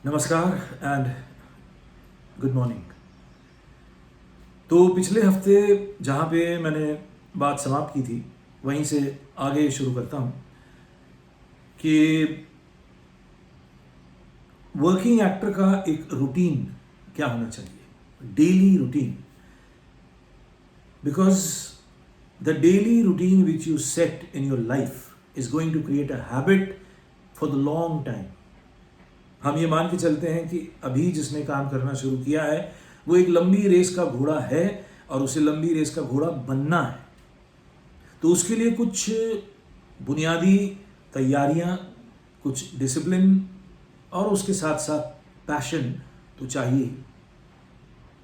नमस्कार and good morning. तो पिछले हफ्ते जहाँ पे मैंने बात समाप्त की थी वहीं से आगे शुरू करता हूँ कि वर्किंग एक्टर का एक रूटीन क्या होना चाहिए, daily routine. Because the daily routine which you set in your life is going to create a habit for the long time. हम ये मान के चलते हैं कि अभी जिसने काम करना शुरू किया है वो एक लंबी रेस का घोड़ा है और उसे लंबी रेस का घोड़ा बनना है। तो उसके लिए कुछ बुनियादी तैयारियां, कुछ डिसिप्लिन और उसके साथ साथ पैशन तो चाहिए।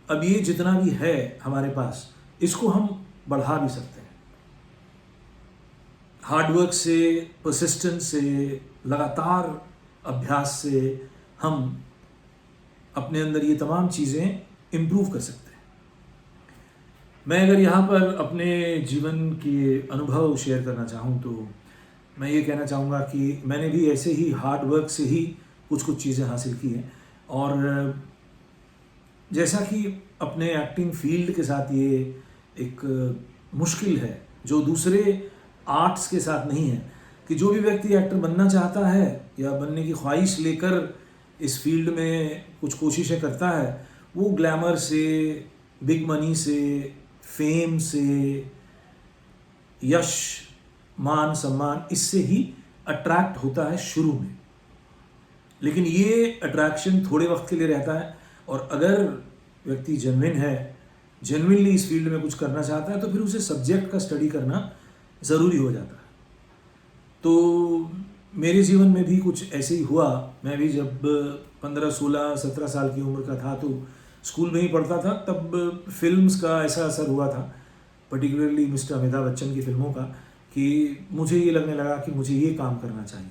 अब ये जितना भी है हमारे पास, इसको हम बढ़ा भी सकते हैं हार्डवर्क से, परसिस्टेंस से, लगातार अभ्यास से। हम अपने अंदर ये तमाम चीज़ें इम्प्रूव कर सकते हैं। मैं अगर यहाँ पर अपने जीवन के अनुभव शेयर करना चाहूँ तो मैं ये कहना चाहूँगा कि मैंने भी ऐसे ही हार्ड वर्क से ही कुछ कुछ चीज़ें हासिल की हैं। और जैसा कि अपने एक्टिंग फील्ड के साथ ये एक मुश्किल है जो दूसरे आर्ट्स के साथ नहीं है, कि जो भी व्यक्ति एक्टर बनना चाहता है या बनने की ख्वाहिश लेकर इस फील्ड में कुछ कोशिशें करता है, वो ग्लैमर से, बिग मनी से, फेम से, यश, मान सम्मान, इससे ही अट्रैक्ट होता है शुरू में। लेकिन ये अट्रैक्शन थोड़े वक्त के लिए रहता है और अगर व्यक्ति जेन्युइन है, जेन्युइनली इस फील्ड में कुछ करना चाहता है, तो फिर उसे सब्जेक्ट का स्टडी करना ज़रूरी हो जाता है। तो मेरे जीवन में भी कुछ ऐसे ही हुआ। मैं भी जब 15, 16, 17 साल की उम्र का था तो स्कूल में ही पढ़ता था। तब फिल्म्स का ऐसा असर हुआ था, पर्टिकुलरली मिस्टर अमिताभ बच्चन की फिल्मों का, कि मुझे ये लगने लगा कि मुझे ये काम करना चाहिए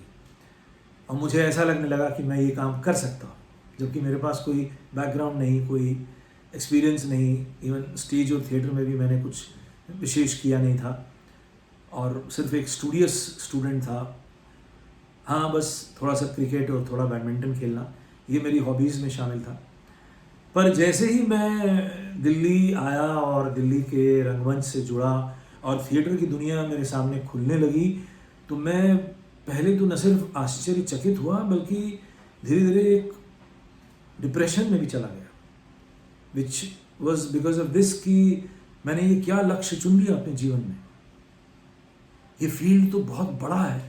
और मुझे ऐसा लगने लगा कि मैं ये काम कर सकता हूँ, जबकि मेरे पास कोई बैकग्राउंड नहीं, कोई एक्सपीरियंस नहीं। इवन स्टेज और थिएटर में भी मैंने कुछ विशेष किया नहीं था और सिर्फ एक स्टूडियस स्टूडेंट था। हाँ, बस थोड़ा सा क्रिकेट और थोड़ा बैडमिंटन खेलना, ये मेरी हॉबीज़ में शामिल था। पर जैसे ही मैं दिल्ली आया और दिल्ली के रंगमंच से जुड़ा और थिएटर की दुनिया मेरे सामने खुलने लगी, तो मैं पहले तो न सिर्फ आश्चर्यचकित हुआ बल्कि धीरे धीरे एक डिप्रेशन में भी चला गया, which was because of this कि मैंने ये क्या लक्ष्य चुन लिया अपने जीवन में। ये फील्ड तो बहुत बड़ा है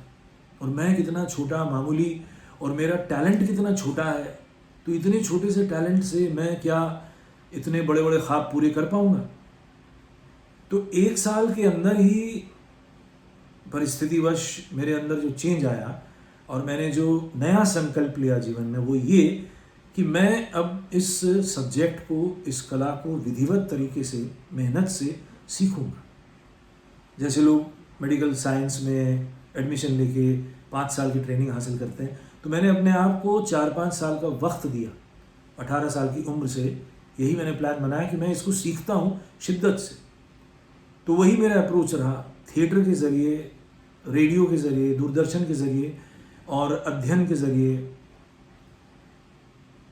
और मैं कितना छोटा, मामूली, और मेरा टैलेंट कितना छोटा है। तो इतने छोटे से टैलेंट से मैं क्या इतने बड़े बड़े ख्वाब पूरे कर पाऊंगा? तो 1 साल के अंदर ही परिस्थितिवश मेरे अंदर जो चेंज आया और मैंने जो नया संकल्प लिया जीवन में, वो ये कि मैं अब इस सब्जेक्ट को, इस कला को विधिवत तरीके से, मेहनत से सीखूंगा। जैसे लोग मेडिकल साइंस में एडमिशन लेके 5 साल की ट्रेनिंग हासिल करते हैं, तो मैंने अपने आप को 4-5 साल का वक्त दिया। 18 साल की उम्र से यही मैंने प्लान बनाया कि मैं इसको सीखता हूँ शिद्दत से। तो वही मेरा अप्रोच रहा, थिएटर के ज़रिए, रेडियो के ज़रिए, दूरदर्शन के ज़रिए और अध्ययन के ज़रिए,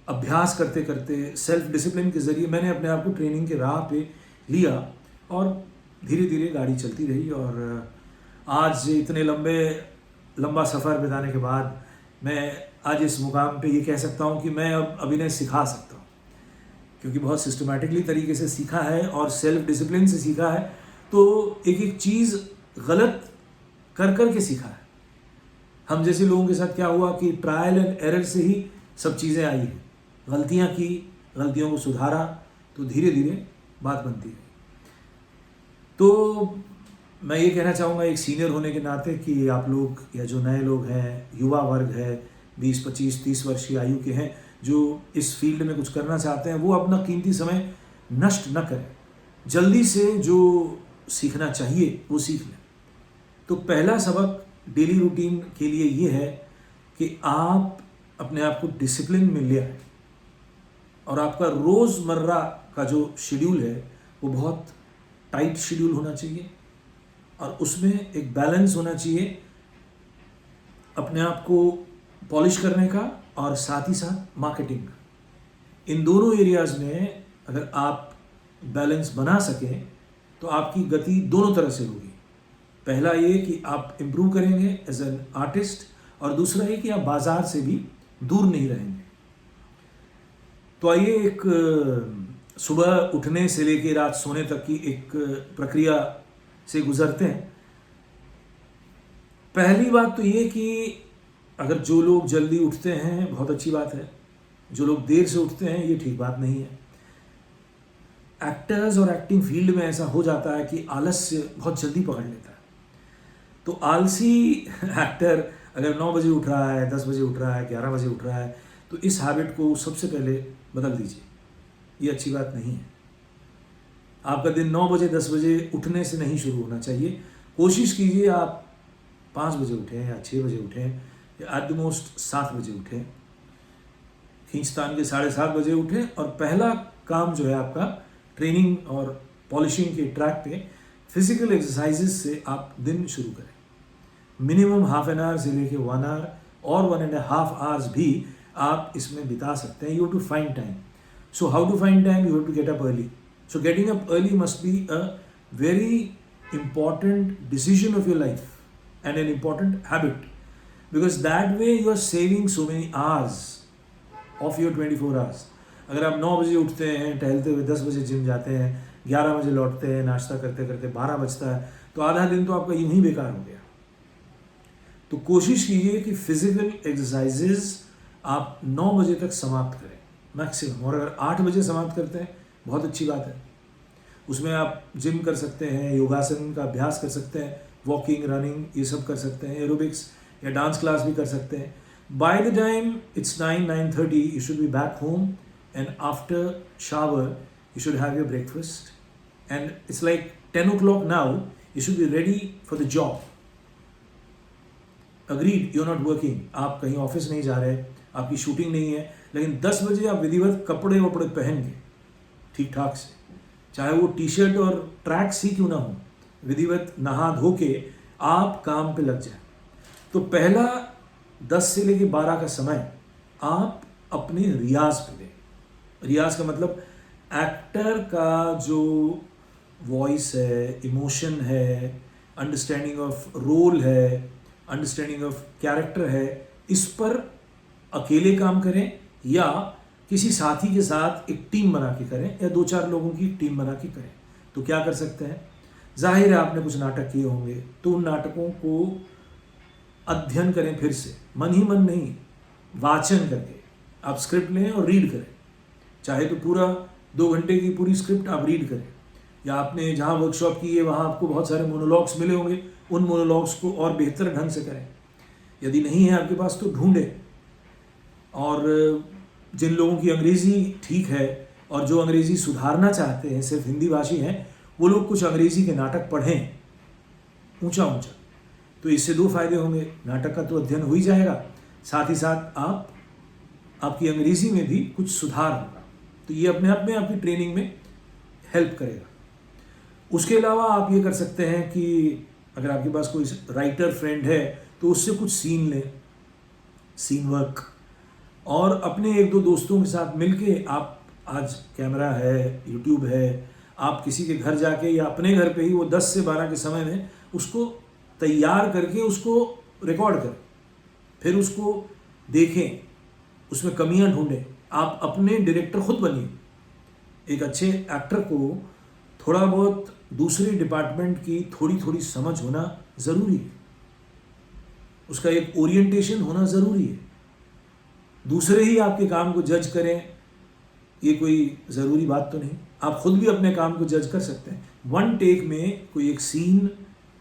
अभ्यास करते करते, सेल्फ डिसिप्लिन के ज़रिए मैंने अपने आप को ट्रेनिंग के राह पे लिया और धीरे धीरे गाड़ी चलती रही। और आज इतने लंबा सफ़र बिताने के बाद मैं आज इस मुकाम पे ये कह सकता हूँ कि मैं अब अभिनय सिखा सकता हूँ, क्योंकि बहुत सिस्टमैटिकली तरीके से सीखा है और सेल्फ डिसिप्लिन से सीखा है। तो एक एक चीज़ गलत कर कर के सीखा है। हम जैसे लोगों के साथ क्या हुआ कि ट्रायल एंड एरर से ही सब चीज़ें आई हैं। गलतियाँ की, गलतियों को सुधारा, तो धीरे धीरे बात बनती है। तो मैं ये कहना चाहूँगा एक सीनियर होने के नाते कि आप लोग या जो नए लोग हैं, युवा वर्ग है, 20, 25, 30 वर्ष की आयु के हैं, जो इस फील्ड में कुछ करना चाहते हैं, वो अपना कीमती समय नष्ट न करें। जल्दी से जो सीखना चाहिए वो सीख लें। तो पहला सबक डेली रूटीन के लिए ये है कि आप अपने आप को डिसिप्लिन में ले आए और आपका रोज़मर्रा का जो शेड्यूल है वो बहुत टाइट शेड्यूल होना चाहिए और उसमें एक बैलेंस होना चाहिए अपने आप को पॉलिश करने का और साथ ही साथ मार्केटिंग। इन दोनों एरियाज़ में अगर आप बैलेंस बना सकें तो आपकी गति दोनों तरह से होगी। पहला ये कि आप इम्प्रूव करेंगे एज एन आर्टिस्ट, और दूसरा ये कि आप बाज़ार से भी दूर नहीं रहेंगे। तो आइए एक सुबह उठने से लेकर रात सोने तक की एक प्रक्रिया से गुजरते हैं। पहली बात तो ये कि अगर जो लोग जल्दी उठते हैं बहुत अच्छी बात है, जो लोग देर से उठते हैं ये ठीक बात नहीं है। एक्टर्स और एक्टिंग फील्ड में ऐसा हो जाता है कि आलस्य बहुत जल्दी पकड़ लेता है। तो आलसी एक्टर अगर 9 बजे उठ रहा है, 10 बजे उठ रहा है, 11 बजे उठ रहा है, तो इस हैबिट को सबसे पहले बदल दीजिए। ये अच्छी बात नहीं है। आपका दिन 9 बजे 10 बजे उठने से नहीं शुरू होना चाहिए। कोशिश कीजिए आप 5 बजे उठें या 6 बजे उठें या एट द मोस्ट 7 बजे उठें, खींचतान के 7:30 बजे उठें, और पहला काम जो है आपका ट्रेनिंग और पॉलिशिंग के ट्रैक पे फिजिकल एक्सरसाइजेज से आप दिन शुरू करें। मिनिमम हाफ एन आवर से लेके 1 आवर और 1.5 आवर्स भी आप इसमें बिता सकते हैं। You have to find time. So how to find time? You have to get up early. So getting up early must be a very important decision of your life and an important habit, because that way you are saving so many hours of your 24 hours. अगर आप 9 बजे उठते हैं, टहलते हुए 10 बजे gym जाते हैं, 11 बजे लौटते हैं, नाश्ता करते करते 12 बजता है, तो आधा दिन तो आपका यूं ही बेकार हो गया। तो कोशिश कीजिए कि फिजिकल एक्सरसाइजेज आप 9 बजे तक समाप्त करें मैक्सिमम, और अगर 8 बजे समाप्त करते हैं बहुत अच्छी बात है। उसमें आप जिम कर सकते हैं, योगासन का अभ्यास कर सकते हैं, वॉकिंग, रनिंग, ये सब कर सकते हैं, एरोबिक्स या डांस क्लास भी कर सकते हैं। By the time it's 9-9:30 you should be back home, and after shower you should have your breakfast, and it's like 10 o'clock now, you should be ready for the job. Agreed, you're not working, आप कहीं office नहीं जा रहे, आपकी shooting नहीं है, लेकिन 10 बजे आप विधिवत कपड़े वपड़े पहन के ठीक ठाक से, चाहे वो टी शर्ट और ट्रैक्स ही क्यों ना हो, विधिवत नहा धो के आप काम पे लग जाए। तो पहला 10 से लेके 12 का समय आप अपने रियाज पे दें। रियाज का मतलब एक्टर का जो वॉइस है, इमोशन है, अंडरस्टैंडिंग ऑफ रोल है, अंडरस्टैंडिंग ऑफ कैरेक्टर है, इस पर अकेले काम करें या किसी साथी के साथ एक टीम बना के करें, या 2-4 लोगों की टीम बना के करें। तो क्या कर सकते हैं? जाहिर है आपने कुछ नाटक किए होंगे, तो उन नाटकों को अध्ययन करें फिर से, मन ही मन नहीं, वाचन करके आप स्क्रिप्ट लें और रीड करें। चाहे तो पूरा 2 घंटे की पूरी स्क्रिप्ट आप रीड करें, या आपने जहाँ वर्कशॉप की है वहाँ आपको बहुत सारे मोनोलॉग्स मिले होंगे, उन मोनोलॉग्स को और बेहतर ढंग से करें। यदि नहीं है आपके पास तो ढूंढें। और जिन लोगों की अंग्रेज़ी ठीक है और जो अंग्रेज़ी सुधारना चाहते हैं, सिर्फ हिंदी भाषी हैं, वो लोग कुछ अंग्रेज़ी के नाटक पढ़ें ऊंचा ऊंचा। तो इससे 2 फायदे होंगे, नाटक का तो अध्ययन हो ही जाएगा, साथ ही साथ आपकी अंग्रेज़ी में भी कुछ सुधार होगा। तो ये अपने आप में आपकी ट्रेनिंग में हेल्प करेगा। उसके अलावा आप ये कर सकते हैं कि अगर आपके पास कोई राइटर फ्रेंड है तो उससे कुछ सीन लें, सीन वर्क, और अपने 1-2 दोस्तों के साथ मिलके आप, आज कैमरा है, यूट्यूब है, आप किसी के घर जाके या अपने घर पे ही वो 10 से 12 के समय में उसको तैयार करके उसको रिकॉर्ड करें, फिर उसको देखें, उसमें कमियां ढूंढें। आप अपने डायरेक्टर खुद बनिए। एक अच्छे एक्टर को थोड़ा बहुत दूसरे डिपार्टमेंट की थोड़ी थोड़ी समझ होना ज़रूरी है, उसका एक ओरिएंटेशन होना ज़रूरी है। दूसरे ही आपके काम को जज करें, ये कोई ज़रूरी बात तो नहीं। आप खुद भी अपने काम को जज कर सकते हैं। 1 टेक में कोई एक सीन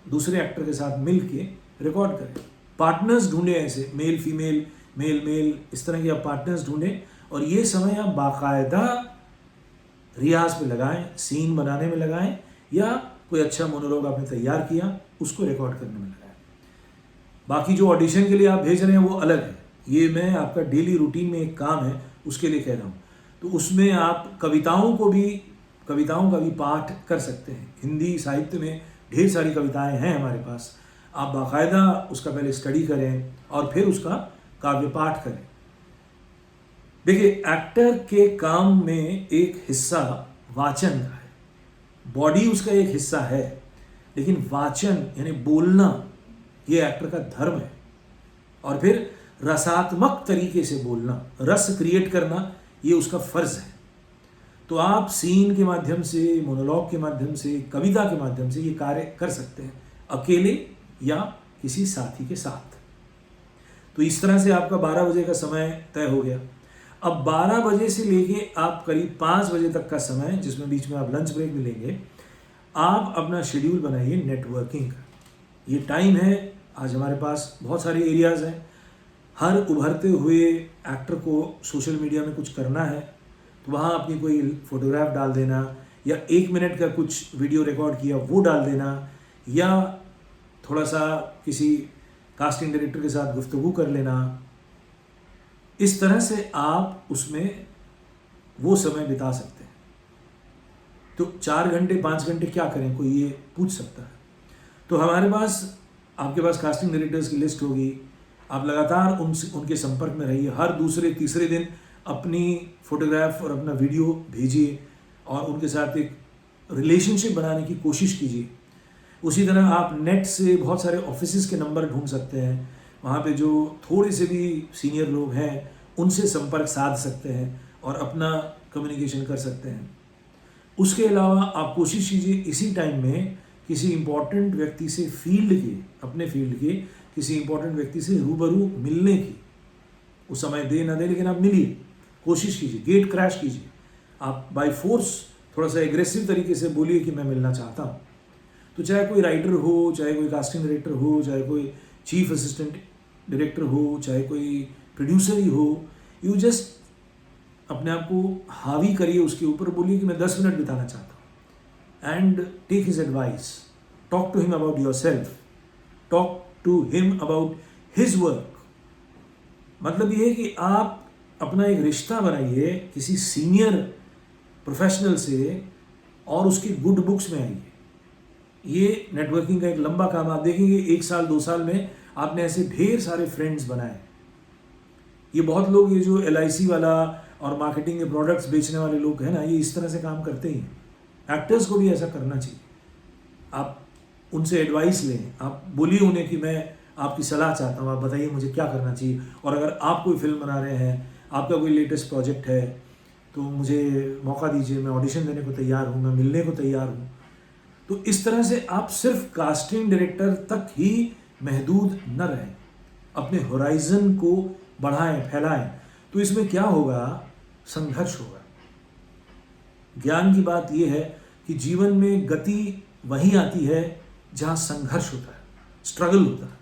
दूसरे एक्टर के साथ मिल के रिकॉर्ड करें। पार्टनर्स ढूंढें, ऐसे मेल फीमेल, मेल मेल, इस तरह के आप पार्टनर्स ढूंढें, और ये समय आप बाकायदा रियाज पे लगाएं, सीन बनाने में लगाएं, या कोई अच्छा मोनोलॉग आपने तैयार किया उसको रिकॉर्ड करने में लगाएं। बाकी जो ऑडिशन के लिए आप भेज रहे हैं वो अलग है, ये मैं आपका डेली रूटीन में एक काम है उसके लिए कह रहा हूँ। तो उसमें आप कविताओं का भी पाठ कर सकते हैं। हिंदी साहित्य में ढेर सारी कविताएं हैं हमारे पास, आप बाकायदा उसका पहले स्टडी करें और फिर उसका काव्य पाठ करें। देखिए, एक्टर के काम में एक हिस्सा वाचन का है, बॉडी उसका एक हिस्सा है, लेकिन वाचन यानी बोलना ये एक्टर का धर्म है। और फिर रसात्मक तरीके से बोलना, रस क्रिएट करना, ये उसका फर्ज है। तो आप सीन के माध्यम से, मोनोलॉग के माध्यम से, कविता के माध्यम से ये कार्य कर सकते हैं, अकेले या किसी साथी के साथ। तो इस तरह से आपका 12 बजे का समय तय हो गया। अब 12 बजे से लेके आप करीब 5 बजे तक का समय, जिसमें बीच में आप लंच ब्रेक भी लेंगे, आप अपना शेड्यूल बनाइए नेटवर्किंग का। ये टाइम है, आज हमारे पास बहुत सारे एरियाज़ हैं। हर उभरते हुए एक्टर को सोशल मीडिया में कुछ करना है, तो वहाँ अपनी कोई फोटोग्राफ डाल देना, या 1 मिनट का कुछ वीडियो रिकॉर्ड किया वो डाल देना, या थोड़ा सा किसी कास्टिंग डायरेक्टर के साथ गुफ्तगू कर लेना। इस तरह से आप उसमें वो समय बिता सकते हैं। तो 4 घंटे 5 घंटे क्या करें, कोई ये पूछ सकता है। तो हमारे पास, आपके पास कास्टिंग डायरेक्टर्स की लिस्ट होगी, आप लगातार उनके संपर्क में रहिए। हर दूसरे तीसरे दिन अपनी फोटोग्राफ और अपना वीडियो भेजिए और उनके साथ एक रिलेशनशिप बनाने की कोशिश कीजिए। उसी तरह आप नेट से बहुत सारे ऑफिसेज़ के नंबर ढूंढ सकते हैं, वहाँ पे जो थोड़े से भी सीनियर लोग हैं उनसे संपर्क साध सकते हैं और अपना कम्युनिकेशन कर सकते हैं। उसके अलावा आप कोशिश कीजिए इसी टाइम में किसी इम्पोर्टेंट व्यक्ति से, अपने फील्ड के किसी इम्पोर्टेंट व्यक्ति से रूबरू मिलने की। उस समय दे ना दे, लेकिन आप मिलिए, कोशिश कीजिए, गेट क्रैश कीजिए। आप बाय फोर्स थोड़ा सा एग्रेसिव तरीके से बोलिए कि मैं मिलना चाहता हूँ। तो चाहे कोई राइटर हो, चाहे कोई कास्टिंग डायरेक्टर हो, चाहे कोई चीफ असिस्टेंट डायरेक्टर हो, चाहे कोई प्रोड्यूसर ही हो, यू जस्ट अपने आप को हावी करिए उसके ऊपर, बोलिए कि मैं 10 मिनट बिताना चाहता हूँ। And take his advice, talk to him about yourself, talk to him about his work. मतलब ये है कि आप अपना एक रिश्ता बनाइए किसी सीनियर प्रोफेशनल से और उसकी गुड बुक्स में आइए। ये नेटवर्किंग का एक लंबा काम, आप देखेंगे 1 साल 2 साल में आपने ऐसे ढेर सारे फ्रेंड्स बनाए। ये बहुत लोग, ये जो LIC वाला और मार्केटिंग के प्रोडक्ट्स बेचने वाले लोग हैं ना, ये इस तरह से काम करते ही हैं। एक्टर्स को भी ऐसा करना चाहिए। आप उनसे एडवाइस लें, आप बोलिए उन्हें कि मैं आपकी सलाह चाहता हूँ, आप बताइए मुझे क्या करना चाहिए। और अगर आप कोई फिल्म बना रहे हैं, आपका कोई लेटेस्ट प्रोजेक्ट है, तो मुझे मौका दीजिए, मैं ऑडिशन देने को तैयार हूँ, मैं मिलने को तैयार हूँ। तो इस तरह से आप सिर्फ कास्टिंग डायरेक्टर तक ही महदूद न रहें, अपने होराइजन को बढ़ाएं, फैलाएं। तो इसमें क्या होगा, संघर्ष होगा। ज्ञान की बात यह है कि जीवन में गति वहीं आती है जहाँ संघर्ष होता है, स्ट्रगल होता है।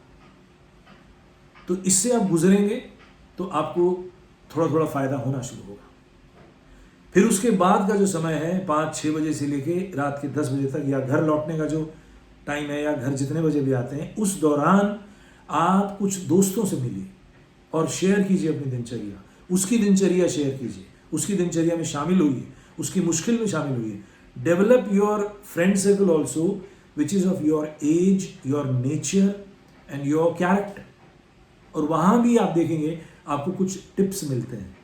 तो इससे आप गुजरेंगे तो आपको थोड़ा थोड़ा फायदा होना शुरू होगा। फिर उसके बाद का जो समय है 5-6 बजे से लेके रात के 10 बजे तक, या घर लौटने का जो टाइम है, या घर जितने बजे भी आते हैं, उस दौरान आप कुछ दोस्तों से मिलिए और शेयर कीजिए अपनी दिनचर्या। उसकी दिनचर्या शेयर कीजिए, उसकी दिनचर्या में शामिल होइए, उसकी मुश्किल में शामिल होइए। Develop your friend circle also which is of your age, your nature and your character. और वहाँ भी आप देखेंगे आपको कुछ टिप्स मिलते हैं।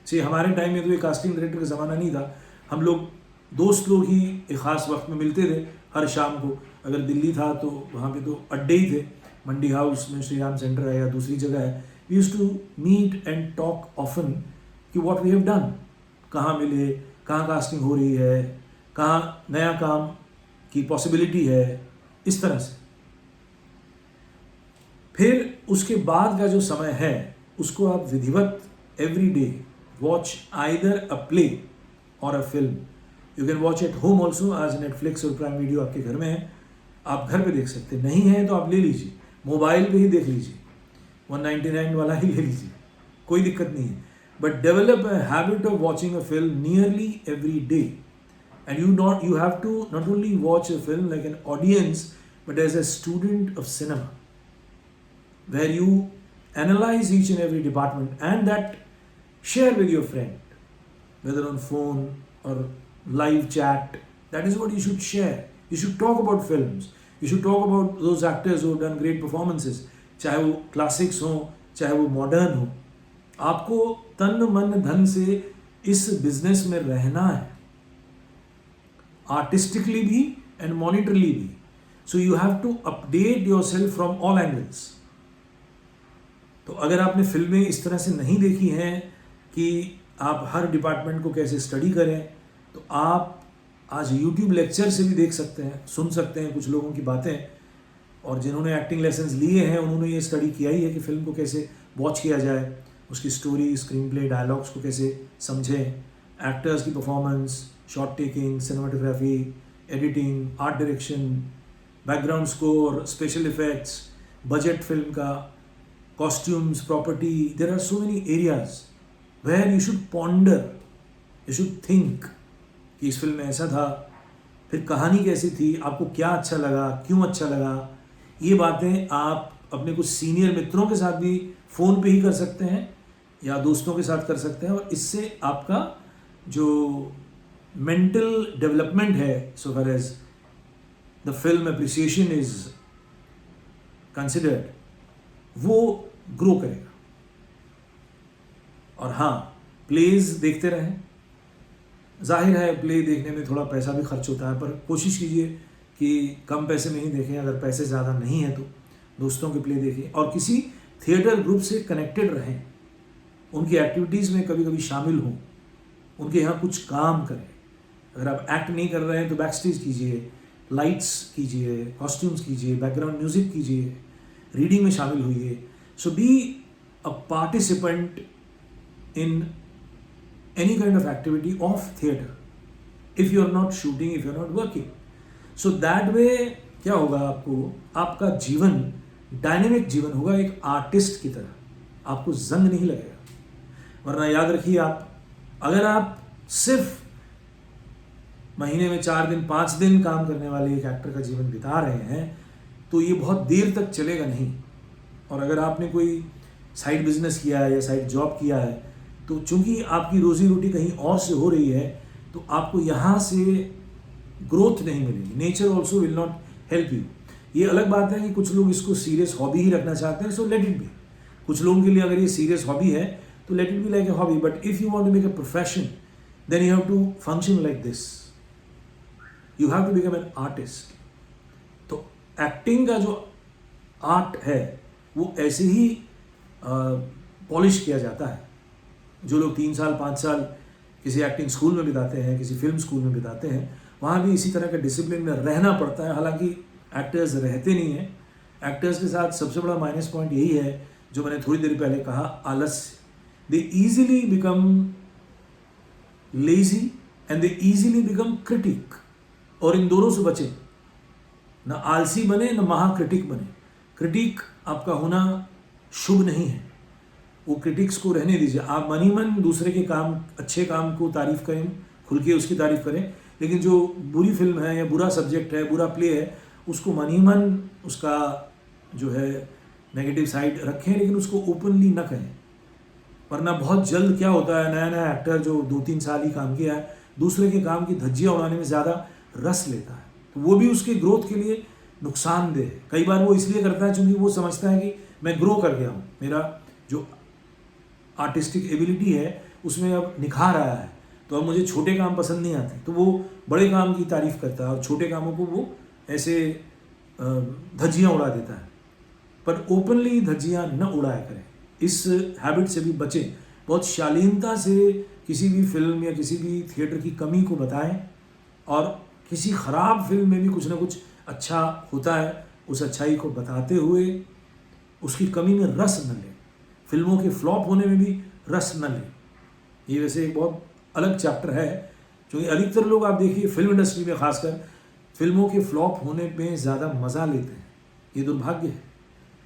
से हमारे टाइम में तो ये कास्टिंग डायरेक्टर का ज़माना नहीं था, हम लोग दोस्त लोग ही एक ख़ास वक्त में मिलते थे हर शाम को। अगर दिल्ली था तो वहाँ पे तो अड्डे ही थे, मंडी हाउस में श्री राम सेंटर है या दूसरी जगह है। We used to meet and talk often कि व्हाट वी हैव डन, कहाँ मिले, कहाँ कास्टिंग हो रही है, कहाँ नया काम की पॉसिबिलिटी है, इस तरह से। फिर उसके बाद का जो समय है उसको आप विधिवत every day watch either a play और a film. You can watch at home also, आज नेटफ्लिक्स और प्राइम वीडियो आपके घर में है, आप घर पे देख सकते हैं। नहीं है तो आप ले लीजिए, मोबाइल पे ही देख लीजिए, 199 वाला ही ले लीजिए, कोई दिक्कत नहीं है। But develop a habit of watching a film nearly every day, and you have to not only watch a film like an audience, but as a student of cinema, where you analyze each and every department and that share with your friend, whether on phone or live chat. That is what you should share. You should talk about films. You should talk about those actors who have done great performances, चाहे वो classics हो चाहे वो modern हो। आपको तन मन धन से इस बिजनेस में रहना है, आर्टिस्टिकली भी एंड मॉनिटरली भी. So you have to update yourself from all angles. तो अगर आपने फिल्में इस तरह से नहीं देखी हैं कि आप हर डिपार्टमेंट को कैसे स्टडी करें, तो आप आज यूट्यूब लेक्चर से भी देख सकते हैं, सुन सकते हैं कुछ लोगों की बातें. और जिन्होंने एक्टिंग लेसन्स लिए हैं उन्होंने ये स्टडी किया ही है कि फिल्म को कैसे वॉच किया जाए, उसकी स्टोरी, स्क्रीन प्ले, डायलॉग्स को कैसे समझें, एक्टर्स की performance, shot taking, cinematography, editing, art direction, background score, special effects, budget film का, costumes, property. There are so many areas where you should ponder, you should think कि इस film में ऐसा था, फिर कहानी कैसी थी, आपको क्या अच्छा लगा, क्यों अच्छा लगा. ये बातें आप अपने कुछ सीनियर मित्रों के साथ भी फ़ोन पे ही कर सकते हैं या दोस्तों के साथ कर सकते हैं, और इससे आपका जो मेंटल डेवलपमेंट है, so far as the film appreciation is considered, वो ग्रो करेगा. और हाँ, प्लेज देखते रहें. जाहिर है प्ले देखने में थोड़ा पैसा भी खर्च होता है, पर कोशिश कीजिए कि कम पैसे में ही देखें. अगर पैसे ज़्यादा नहीं है तो दोस्तों के प्ले देखें, और किसी थिएटर ग्रुप से कनेक्टेड रहें, उनकी एक्टिविटीज़ में कभी कभी शामिल हों, उनके यहाँ कुछ काम करें. अगर आप एक्ट नहीं कर रहे हैं तो बैक स्टेज कीजिए, लाइट्स कीजिए, कॉस्ट्यूम्स कीजिए, बैकग्राउंड म्यूजिक कीजिए, रीडिंग में शामिल होइए. So be a participant in any kind of activity of theatre if you are not shooting, if you are not working. So that way क्या होगा, आपका जीवन डायनेमिक जीवन होगा, एक आर्टिस्ट की तरह. आपको जंग नहीं लगेगा. वरना याद रखिए, अगर आप सिर्फ महीने में 4 दिन 5 दिन काम करने वाले एक एक्टर का जीवन बिता रहे हैं तो ये बहुत देर तक चलेगा नहीं. और अगर आपने कोई साइड बिजनेस किया है या साइड जॉब किया है, तो चूंकि आपकी रोजी रोटी कहीं और से हो रही है, तो आपको यहाँ से ग्रोथ नहीं मिलेगी. Nature also will not help you. ये अलग बात है कि कुछ लोग इसको सीरियस हॉबी ही रखना चाहते हैं, सो लेट इट बी. कुछ लोगों के लिए अगर ये सीरियस हॉबी है तो let it be like a hobby. But if you want to make a profession, then you have to function like this. You have to become an artist. तो acting का जो आर्ट है वो ऐसे ही polish किया जाता है. जो लोग 3 साल 5 साल किसी एक्टिंग स्कूल में बिताते हैं, किसी फिल्म स्कूल में बिताते हैं, वहाँ भी इसी तरह के डिसिप्लिन में रहना पड़ता है. हालांकि एक्टर्स रहते नहीं हैं. एक्टर्स के साथ सबसे बड़ा माइनस पॉइंट यही है जो मैंने थोड़ी देर पहले कहा, आलस्य. They easily become lazy and they easily become critic. और इन दोनों से बचें, ना आलसी बने ना महाक्रिटिक बने. क्रिटिक आपका होना शुभ नहीं है. वो क्रिटिक्स को रहने दीजिए. आप मन ही मन दूसरे के काम, अच्छे काम को तारीफ करें, खुल के उसकी तारीफ करें, लेकिन जो बुरी फिल्म है या बुरा सब्जेक्ट है, बुरा प्ले है, उसको मन ही मन उसका जो है नेगेटिव साइड रखें, लेकिन उसको ओपनली न कहें. वरना बहुत जल्द क्या होता है, नया नया एक्टर जो 2-3 साल ही काम किया है, दूसरे के काम की धज्जियाँ उड़ाने में ज़्यादा रस लेता है, तो वो भी उसके ग्रोथ के लिए नुकसानदेह है. कई बार वो इसलिए करता है क्योंकि वो समझता है कि मैं ग्रो कर गया हूँ, मेरा जो आर्टिस्टिक एबिलिटी है उसमें अब निखार आया है, तो अब मुझे छोटे काम पसंद नहीं आते, तो वो बड़े काम की तारीफ करता है और छोटे कामों को वो ऐसे धज्जियाँ उड़ा देता है. पर ओपनली धज्जियाँ न उड़ाया करें. इस हैबिट से भी बचें. बहुत शालीनता से किसी भी फिल्म या किसी भी थिएटर की कमी को बताएं, और किसी ख़राब फिल्म में भी कुछ ना कुछ अच्छा होता है, उस अच्छाई को बताते हुए उसकी कमी में रस न लें. फिल्मों के फ्लॉप होने में भी रस न लें. ये वैसे एक बहुत अलग चैप्टर है, क्योंकि अधिकतर लोग आप देखिए फिल्म इंडस्ट्री में खासकर फिल्मों के फ्लॉप होने में ज़्यादा मज़ा लेते हैं. ये दुर्भाग्य है.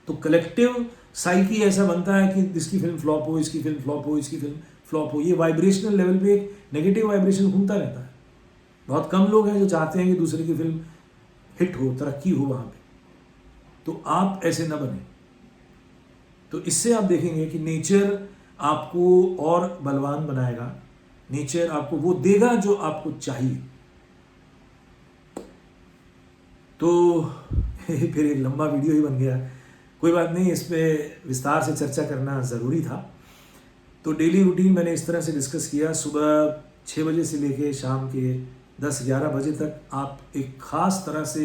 तो कलेक्टिव साइकी ऐसा बनता है कि इसकी फिल्म फ्लॉप हो, इसकी फिल्म फ्लॉप हो, इसकी फिल्म फ्लॉप हो. ये वाइब्रेशनल लेवल पे एक नेगेटिव वाइब्रेशन घूमता रहता है. बहुत कम लोग हैं जो चाहते हैं कि दूसरे की फिल्म हिट हो, तरक्की हो वहाँ पे. तो आप ऐसे न बने. तो इससे आप देखेंगे कि नेचर आपको और बलवान बनाएगा. नेचर आपको वो देगा जो आपको चाहिए. तो फिर एक लंबा वीडियो ही बन गया. कोई बात नहीं, इस पे विस्तार से चर्चा करना ज़रूरी था. तो डेली रूटीन मैंने इस तरह से डिस्कस किया, सुबह 6 बजे से लेके शाम के 10-11 बजे तक आप एक ख़ास तरह से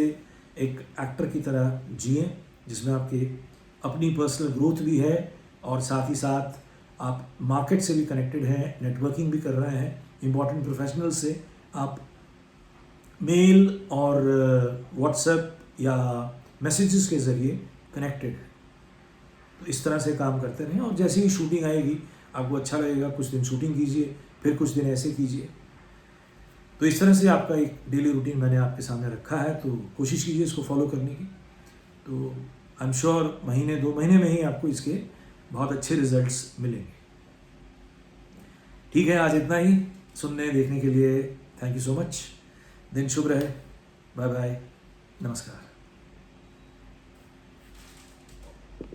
एक एक्टर की तरह जिए, जिसमें आपकी अपनी पर्सनल ग्रोथ भी है और साथ ही साथ आप मार्केट से भी कनेक्टेड हैं, नेटवर्किंग भी कर रहे हैं, इम्पॉर्टेंट प्रोफेशनल से आप मेल और व्हाट्सएप या मैसेजेस के ज़रिए कनेक्टेड हैं। तो इस तरह से काम करते रहें और जैसे ही शूटिंग आएगी आपको अच्छा लगेगा, कुछ दिन शूटिंग कीजिए, फिर कुछ दिन ऐसे कीजिए। तो इस तरह से आपका एक डेली रूटीन मैंने आपके सामने रखा है, तो कोशिश कीजिए इसको फॉलो करने की। तो आई एम श्योर महीने 2 महीने में ही आपको इसके बहुत अच्छे रिजल्ट्स मिलेंगे। ठीक है, आज इतना ही। सुनने देखने के लिए थैंक यू सो मच। दिन शुभ रहे। बाय बाय, नमस्कार।